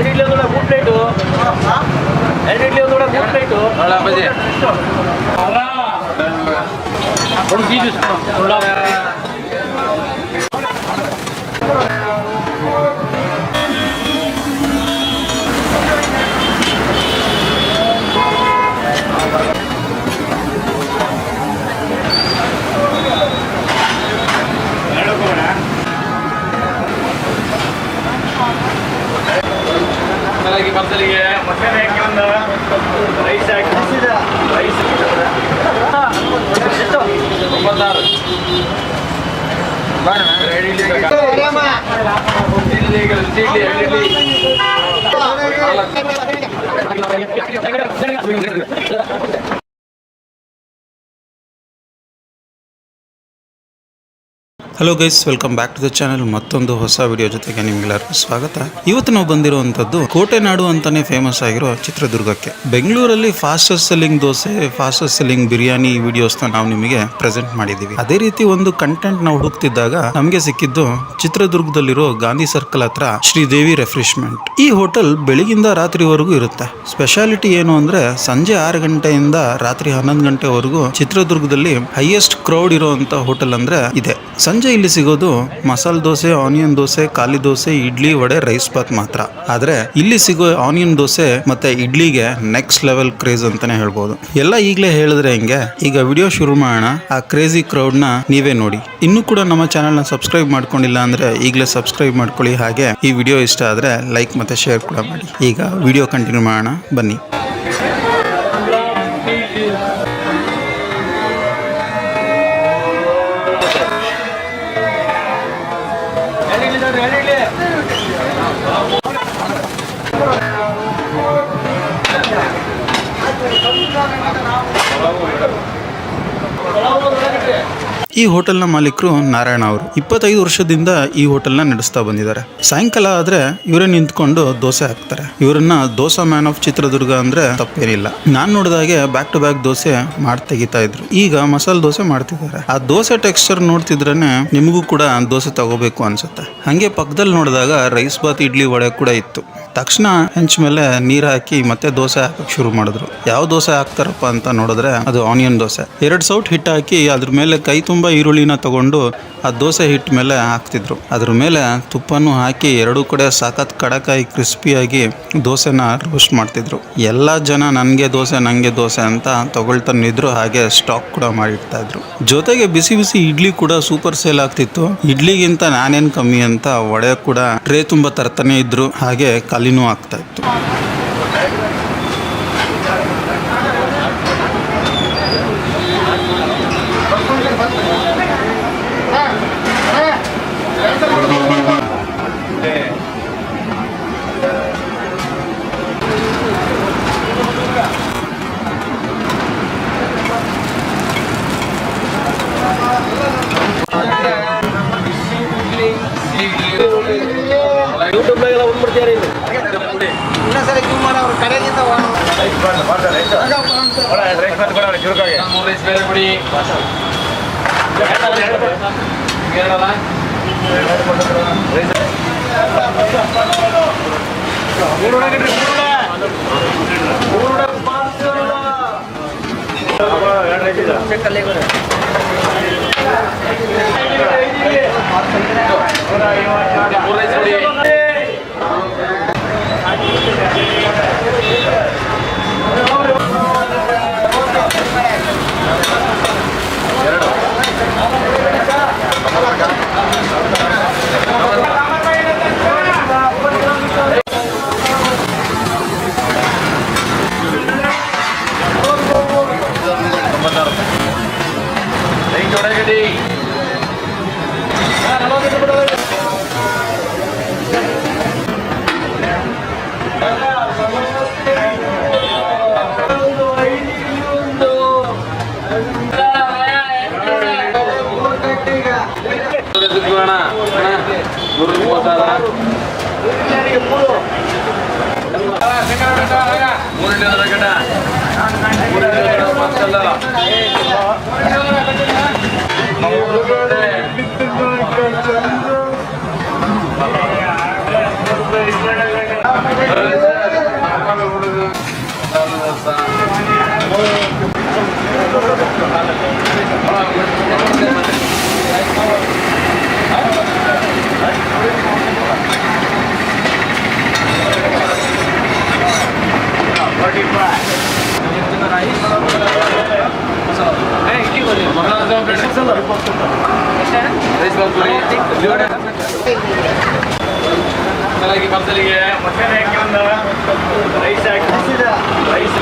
ಇಡ್ಲಿ ಒಂದು 3 ಪ್ಲೇಟು. 2 ಇಡ್ಲಿ ಒಂದು 3 ಪ್ಲೇಟು. ಮಸಾಲೆಗೆ ಮಸಾಲೆ ಹಾಕಿ ಒಂದು ರೈಸ್ ಹಾಕಿ rice 96. Hello guys, welcome back to the channel. ಮತ್ತೊಂದು ಹೊಸ ವಿಡಿಯೋ ಜೊತೆಗೆ ನಿಮ್ಗೆಲ್ಲರಿಗೂ ಸ್ವಾಗತ. ಇವತ್ತು ನಾವು ಬಂದಿರುವಂತದ್ದು ಕೋಟೆನಾಡು ಅಂತಾನೆ ಫೇಮಸ್ ಆಗಿರೋ ಚಿತ್ರದುರ್ಗಕ್ಕೆ. ಬೆಂಗಳೂರಲ್ಲಿ fastest selling dosa, fastest selling biryani ವಿಡಿಯೋಸ್ನ ನಾವು ನಿಮಗೆ ಪ್ರೆಸೆಂಟ್ ಮಾಡಿದೀವಿ. ಅದೇ ರೀತಿ ಒಂದು ಕಂಟೆಂಟ್ ನಾವು ಹುಡುಕ್ತಿದ್ದಾಗ ನಮಗೆ ಸಿಕ್ಕಿದ್ದು ಚಿತ್ರದುರ್ಗದಲ್ಲಿರೋ ಗಾಂಧಿ ಸರ್ಕಲ್ ಹತ್ರ ಶ್ರೀದೇವಿ ರೆಫ್ರೆಶ್ಮೆಂಟ್. ಈ ಹೋಟೆಲ್ ಬೆಳಗಿಂದ ರಾತ್ರಿವರೆಗೂ ಇರುತ್ತೆ. ಸ್ಪೆಷಾಲಿಟಿ ಏನು ಅಂದ್ರೆ ಸಂಜೆ 6 ಗಂಟೆಯಿಂದ ರಾತ್ರಿ 11 ಗಂಟೆವರೆಗೂ ಚಿತ್ರದುರ್ಗದಲ್ಲಿ ಹೈಯೆಸ್ಟ್ ಕ್ರೌಡ್ ಇರುವಂತ ಹೋಟೆಲ್ ಅಂದ್ರೆ ಇದೆ. ಸಂಜೆ ಇಲ್ಲಿ ಸಿಗೋದು ಮಸಾಲೆ ದೋಸೆ, ಆನಿಯನ್ ದೋಸೆ, ಖಾಲಿ ದೋಸೆ, ಇಡ್ಲಿ, ವಡೆ, ರೈಸ್ ಬಾತ್ ಮಾತ್ರ. ಆದ್ರೆ ಇಲ್ಲಿ ಸಿಗೋ ಆನಿಯನ್ ದೋಸೆ ಮತ್ತೆ ಇಡ್ಲಿಗೆ ನೆಕ್ಸ್ಟ್ ಲೆವೆಲ್ ಕ್ರೇಜ್ ಅಂತಾನೆ ಹೇಳ್ಬೋದು. ಎಲ್ಲ ಈಗಲೇ ಹೇಳಿದ್ರೆ ಹೆಂಗೆ, ಈಗ ವಿಡಿಯೋ ಶುರು ಮಾಡೋಣ. ಆ ಕ್ರೇಜಿ ಕ್ರೌಡ್ ನ ನೀವೇ ನೋಡಿ. ಇನ್ನೂ ಕೂಡ ನಮ್ಮ ಚಾನೆಲ್ ನ ಸಬ್ಸ್ಕ್ರೈಬ್ ಮಾಡ್ಕೊಂಡಿಲ್ಲ ಅಂದ್ರೆ ಈಗಲೇ ಸಬ್ಸ್ಕ್ರೈಬ್ ಮಾಡ್ಕೊಳ್ಳಿ. ಹಾಗೆ ಈ ವಿಡಿಯೋ ಇಷ್ಟ ಆದ್ರೆ ಲೈಕ್ ಮತ್ತೆ ಶೇರ್ ಕೂಡ ಮಾಡಿ. ಈಗ ವಿಡಿಯೋ ಕಂಟಿನ್ಯೂ ಮಾಡೋಣ ಬನ್ನಿ. ಈ ಹೋಟೆಲ್ನ ಮಾಲೀಕರು ನಾರಾಯಣ ಅವರು 25 ವರ್ಷದಿಂದ ಈ ಹೋಟೆಲ್ನ ನಡೆಸ್ತಾ ಬಂದಿದ್ದಾರೆ. ಸಾಯಂಕಾಲ ಆದ್ರೆ ಇವರೇ ನಿಂತ್ಕೊಂಡು ದೋಸೆ ಹಾಕ್ತಾರೆ. ಇವರನ್ನ ದೋಸಾ ಮ್ಯಾನ್ ಆಫ್ ಚಿತ್ರದುರ್ಗ ಅಂದ್ರೆ ತಪ್ಪೇನಿಲ್ಲ. ನಾನ್ ನೋಡಿದಾಗೆ ಬ್ಯಾಕ್ ಟು ಬ್ಯಾಕ್ ದೋಸೆ ಮಾಡಿ ತೆಗಿತಾ ಇದ್ರು. ಈಗ ಮಸಾಲೆ ದೋಸೆ ಮಾಡ್ತಿದ್ದಾರೆ. ಆ ದೋಸೆ ಟೆಕ್ಸ್ಚರ್ ನೋಡ್ತಿದ್ರೇನೆ ನಿಮಗೂ ಕೂಡ ದೋಸೆ ತಗೋಬೇಕು ಅನ್ಸುತ್ತೆ. ಹಂಗೆ ಪಕ್ಕದಲ್ಲಿ ನೋಡಿದಾಗ ರೈಸ್ ಬಾತ್, ಇಡ್ಲಿ, ವಡೆ ಕೂಡ ಇತ್ತು. ತಕ್ಷಣ ಹೆಂಚ್ ಮೇಲೆ ನೀರ್ ಹಾಕಿ ಮತ್ತೆ ದೋಸೆ ಹಾಕಕ್ ಶುರು ಮಾಡಿದ್ರು. ಯಾವ ದೋಸೆ ಹಾಕ್ತಾರಪ್ಪ ಅಂತ ನೋಡಿದ್ರೆ ಅದು ಆನಿಯನ್ ದೋಸೆ. 2 ಸೌಟ್ ಹಿಟ್ಟು ಹಾಕಿ ಅದ್ರ ಮೇಲೆ ಕೈ ತುಂಬಾ ಈರುಳ್ಳಿನ ತಗೊಂಡು ಆ ದೋಸೆ ಹಿಟ್ಟು ಮೇಲೆ ಹಾಕ್ತಿದ್ರು. ಅದ್ರ ಮೇಲೆ ತುಪ್ಪನೂ ಹಾಕಿ 2 ಕಡೆ ಸಾಕತ್ ಕಡಕಾಯಿ ಕ್ರಿಸ್ಪಿಯಾಗಿ ದೋಸೆನ ರೋಸ್ಟ್ ಮಾಡ್ತಿದ್ರು. ಎಲ್ಲಾ ಜನ ನಂಗೆ ದೋಸೆ ಅಂತ ತಗೊಳ್ತಾನೆ ಇದ್ರು. ಹಾಗೆ ಸ್ಟಾಕ್ ಕೂಡ ಮಾಡಿಡ್ತಾ ಇದ್ರು. ಜೊತೆಗೆ ಬಿಸಿ ಬಿಸಿ ಇಡ್ಲಿ ಕೂಡ ಸೂಪರ್ ಸೇಲ್ ಆಗ್ತಿತ್ತು. ಇಡ್ಲಿಗಿಂತ ನಾನೇನ್ ಕಮ್ಮಿ ಅಂತ ವಡೆ ಕೂಡ ಟ್ರೇ ತುಂಬಾ ತರ್ತಾನೆ ಇದ್ರು. ಹಾಗೆ ಖಾಲಿನೂ ಆಗ್ತಾ ಇತ್ತು. ಯೂಟ್ಯೂಬ್ನಾಗೆಲ್ಲ ಬಂದ್ಬಿಡ್ತೀರಿ ಇನ್ನೊಂದ್ಸರಿ ಕ್ಯೂ ಮಾಡಿ ಅವ್ರ ಕಡೆಗಿಂತ ಮಸಾಲಿಗೆ ಮಸಾಲೆ ಹಾಕಿ ಒಂದು ರೈಸ್ ಹಾಕಿ ರೈಸ್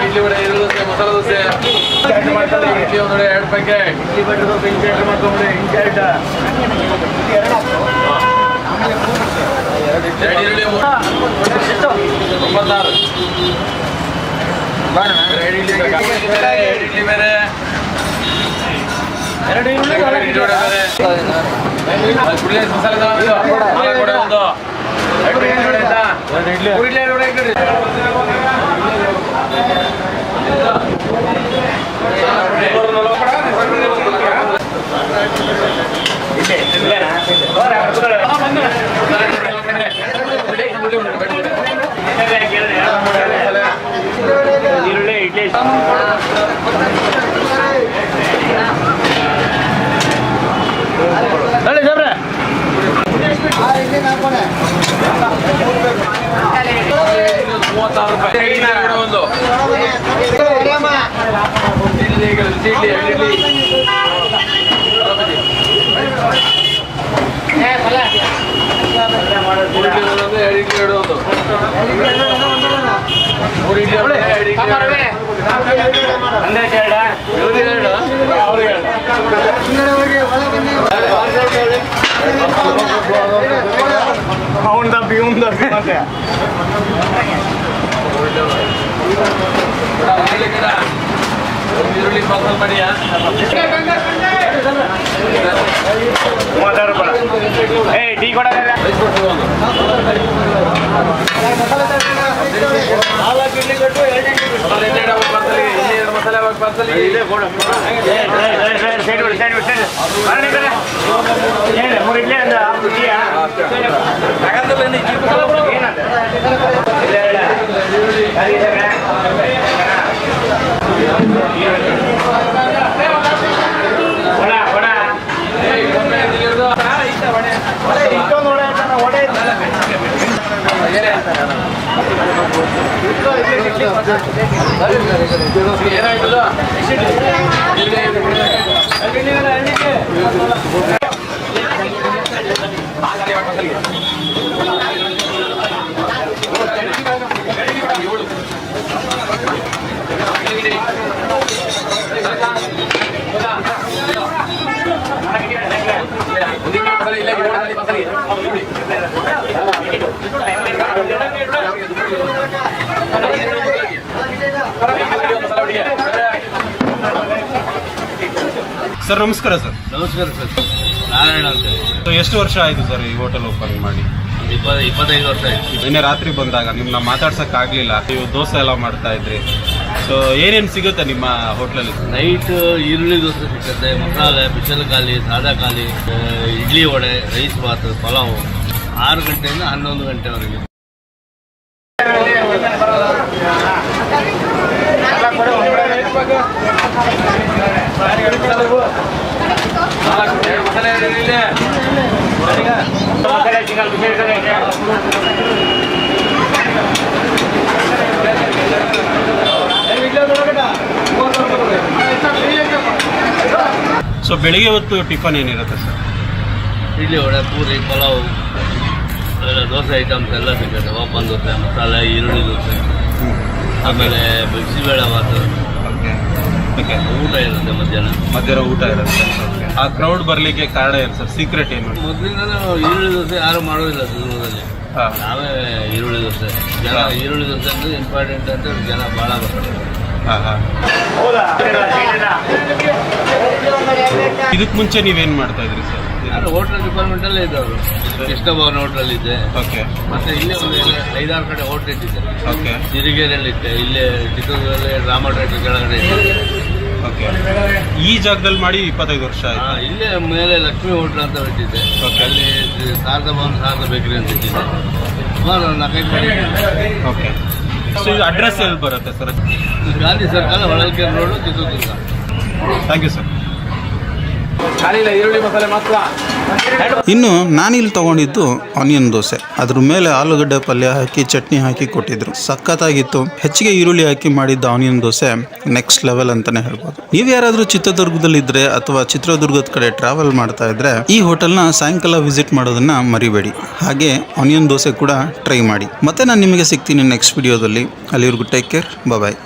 ಇಡ್ಲಿ ವಡೆ ಎರಡು ದೋಸೆ ಮಸಾಲೆ ದೋಸೆ ಇಡ್ಲಿ ಒಂದು 2 ಪ್ಯಾಕೆಟ್ ಇಡ್ಲಿ ಬಟ್ಟೆ ದೋಸೆ ಇಂಚೆ ಎರಡು ಮಾಡ್ಕೊಂಡ್ರೆ ಇಂಚೆ ಎರಡು ಈರುಳ್ಳಿ 96 ಇಡ್ಲಿ ಬೇರೆ ಎರಡು ಈರುಳ್ಳಿ ಮಸಾಲೆ ಒಂದು ಈರುಳ್ಳಿ ಇಡ್ಲಿ ಹೇಳಿ ಸಾಬ್ರೆ ಒಂದು ಅವನ್ ದಬ್ಬಿ ಮತ್ತೆ ಈರುಳ್ಳಿ ಪಾರ್ಸಲ್ ಮಾಡಿಯಾ 30 ರೂಪಾಯಿ ಟೀ ಕೊಡ ಮಸಾಲೆ ಪಾರ್ಸಲ್ ಇದೆ ಮೂರು ಇಡ್ಲಿ ಅಂದ ಸರ್ ನಮಸ್ಕಾರ ಸರ್. ನಮಸ್ಕಾರ ಸರ್, ನಾರಾಯಣ ಅಂತ. ಎಷ್ಟು ವರ್ಷ ಆಯಿತು ಸರ್ ಈ ಹೋಟೆಲ್ ಓಪನ್ ಮಾಡಿ? 25 ವರ್ಷ ಆಯ್ತು. ನಿನ್ನೆ ರಾತ್ರಿ ಬಂದಾಗ ನಿಮ್ಮನ್ನ ಮಾತಾಡ್ಸೋಕ್ಕಾಗಲಿಲ್ಲ. ನೀವು ದೋಸೆ ಎಲ್ಲ ಮಾಡ್ತಾ ಇದ್ರಿ. ಸೊ ಏನೇನು ಸಿಗುತ್ತೆ ನಿಮ್ಮ ಹೋಟ್ಲಲ್ಲಿ? ನೈಟ್ ಈರುಳ್ಳಿ ದೋಸೆ ಸಿಗುತ್ತೆ, ಮಸಾಲೆ, ಬಿಸಿಲು ಖಾಲಿ, ಸಾದಾ ಖಾಲಿ, ಇಡ್ಲಿ ವಡೆ, ರೈಸ್ ಬಾತ್, ಪಲಾವು 6 ಗಂಟೆಯಿಂದ 11 ಗಂಟೆವರೆಗೆ. ಸೊ ಬೆಳಿಗ್ಗೆ ಹೊತ್ತು ಟಿಫನ್ ಏನಿರುತ್ತೆ ಸರ್? ಇಡ್ಲಿ ವಡೆ, ಪೂರಿ, ಪಲಾವು, ದೋಸೆ ಐಟಮ್ಸ್ ಎಲ್ಲ ಸಿಗುತ್ತೆ. ಓಪನ್ ದೋಸೆ, ಮಸಾಲೆ, ಈರುಳ್ಳಿ ದೋಸೆ, ಆಮೇಲೆ ಬಿಸಿಬೇಳೆ ಬಾತು. ಊಟ ಇರುತ್ತೆ ಮಧ್ಯಾಹ್ನ ಊಟ ಇರುತ್ತೆ. ಆ ಕ್ರೌಡ್ ಬರಲಿಕ್ಕೆ ಕಾರಣ ಏನು ಸರ್? ಸೀಕ್ರೆಟ್ ಏನು? ಮೊದಲಿಂದ ಈರುಳ್ಳಿ ದೋಸೆ ಯಾರು ಮಾಡೋದಿಲ್ಲ ದೂರದಲ್ಲಿ, ನಾವೇ ಈರುಳ್ಳಿ ದೋಸೆ. ಜನ ಈರುಳ್ಳಿ ದೋಸೆ ಅಂದ್ರೆ ಇಂಪಾರ್ಟೆಂಟ್ ಅಂತ ಜನ ಭಾಳ ಬರ್ತಾರೆ. ಇದಕ್ಕೆ ಮುಂಚೆ ನೀವೇನು ಮಾಡ್ತಾ ಇದ್ರಿ ಸರ್? ನಾನು ಹೋಟೆಲ್ ಡಿಪಾರ್ಟ್ಮೆಂಟಲ್ಲೇ ಇದ್ದವರು. ಕೃಷ್ಣ ಭವನ್ ಹೋಟೆಲ್ ಇದ್ದೆ. ಓಕೆ. ಮತ್ತೆ ಇಲ್ಲೇ ಒಂದು 5-6 ಕಡೆ ಹೋಟ್ಲ್ ಇಟ್ಟಿದ್ದೆ. ಓಕೆ. ಸಿರಿಗೆರೆಯಲ್ಲಿ ಇದ್ದೆ, ಇಲ್ಲೇ ಚಿತ್ರದುರ್ಗದಲ್ಲಿ ಡ್ರಾಮಾ ಥಿಯೇಟರ್ ಕೆಳಗಡೆ ಇದ್ದೆ. ಓಕೆ. ಈ ಜಾಗದಲ್ಲಿ ಮಾಡಿ 25 ವರ್ಷ ಆಯ್ತು. ಇಲ್ಲೇ ಮೇಲೆ ಲಕ್ಷ್ಮೀ ಹೋಟ್ಲ್ ಅಂತ ಬಿಟ್ಟಿದ್ದೆ. Okay. ಅಲ್ಲಿ ಶಾರದಾ ಭವನ್ ಶಾರದಾ ಬೇಕರಿ ಅಂತ ಇಟ್ಟಿದ್ದೆ. ಸುಮಾರು 4-5 ಕಡೆ ಇಟ್ಟಿದ್ದೆ. ಓಕೆ. ಸೊ ಇದು ಅಡ್ರೆಸ್ ಎಲ್ಲಿ ಬರುತ್ತೆ sir? Gandhi circle, Holalkere road, Chitradurga. Thank you sir. ಖಾಲಿಲ್ಲ ಈರುಳ್ಳಿ ಮಸಾಲೆ ಮಾತ್ರ. ಇನ್ನು ನಾನಿಲ್ಲಿ ತಗೊಂಡಿದ್ದು ಆನಿಯನ್ ದೋಸೆ. ಅದ್ರ ಮೇಲೆ ಆಲೂಗಡ್ಡೆ ಪಲ್ಯ ಹಾಕಿ ಚಟ್ನಿ ಹಾಕಿ ಕೊಟ್ಟಿದ್ರು, ಸಖತ್ತಾಗಿತ್ತು. ಹೆಚ್ಚಿಗೆ ಈರುಳ್ಳಿ ಹಾಕಿ ಮಾಡಿದ್ದ ಆನಿಯನ್ ದೋಸೆ ನೆಕ್ಸ್ಟ್ ಲೆವೆಲ್ ಅಂತಾನೆ ಹೇಳ್ಬೋದು. ನೀವು ಯಾರಾದ್ರೂ ಚಿತ್ರದುರ್ಗದಲ್ಲಿ ಇದ್ರೆ ಅಥವಾ ಚಿತ್ರದುರ್ಗದ ಕಡೆ ಟ್ರಾವೆಲ್ ಮಾಡ್ತಾ ಇದ್ರೆ ಈ ಹೋಟೆಲ್ನ ಸಾಯಂಕಾಲ ವಿಸಿಟ್ ಮಾಡೋದನ್ನ ಮರಿಬೇಡಿ. ಹಾಗೆ ಆನಿಯನ್ ದೋಸೆ ಕೂಡ ಟ್ರೈ ಮಾಡಿ. ಮತ್ತೆ ನಾನು ನಿಮಗೆ ಸಿಗ್ತೀನಿ ನೆಕ್ಸ್ಟ್ ವಿಡಿಯೋದಲ್ಲಿ. ಅಲ್ಲಿವರೆಗೂ ಟೇಕ್ ಕೇರ್, ಬಾಯ್.